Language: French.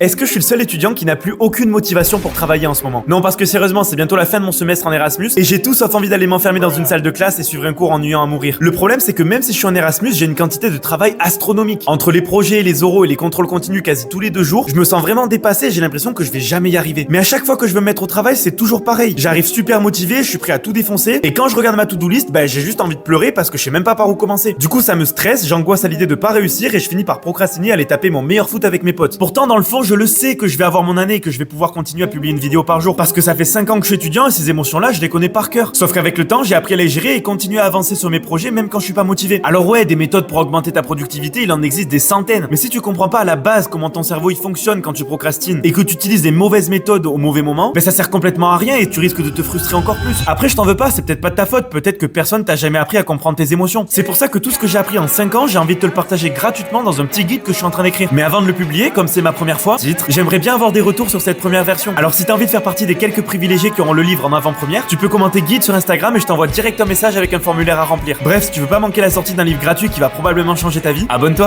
Est-ce que je suis le seul étudiant qui n'a plus aucune motivation pour travailler en ce moment? Non, parce que sérieusement, c'est bientôt la fin de mon semestre en Erasmus et j'ai tout sauf envie d'aller m'enfermer dans une salle de classe et suivre un cours ennuyant à mourir. Le problème, c'est que même si je suis en Erasmus, j'ai une quantité de travail astronomique. Entre les projets, les oraux et les contrôles continus quasi tous les 2 jours, je me sens vraiment dépassé et j'ai l'impression que je vais jamais y arriver. Mais à chaque fois que je veux me mettre au travail, c'est toujours pareil. J'arrive super motivé, je suis prêt à tout défoncer et quand je regarde ma to-do list, j'ai juste envie de pleurer parce que je sais même pas par où commencer. Du coup, ça me stresse, j'angoisse à l'idée de pas réussir et je finis par procrastiner à aller taper mon meilleur foot avec mes potes. Pourtant, dans le fond, je le sais que je vais avoir mon année et que je vais pouvoir continuer à publier une vidéo par jour parce que ça fait 5 ans que je suis étudiant et ces émotions-là, je les connais par cœur. Sauf qu'avec le temps, j'ai appris à les gérer et continuer à avancer sur mes projets même quand je suis pas motivé. Alors ouais, des méthodes pour augmenter ta productivité, il en existe des centaines. Mais si tu comprends pas à la base comment ton cerveau il fonctionne quand tu procrastines et que tu utilises des mauvaises méthodes au mauvais moment, ça sert complètement à rien et tu risques de te frustrer encore plus. Après, je t'en veux pas, c'est peut-être pas de ta faute, peut-être que personne t'a jamais appris à comprendre tes émotions. C'est pour ça que tout ce que j'ai appris en 5 ans, j'ai envie de te le partager gratuitement dans un petit guide que je suis en train d'écrire. Mais avant de le publier, comme c'est ma première fois, j'aimerais bien avoir des retours sur cette première version. Alors si t'as envie de faire partie des quelques privilégiés qui auront le livre en avant-première, tu peux commenter guide sur Instagram et je t'envoie direct un message avec un formulaire à remplir. Bref, si tu veux pas manquer la sortie d'un livre gratuit qui va probablement changer ta vie, abonne-toi.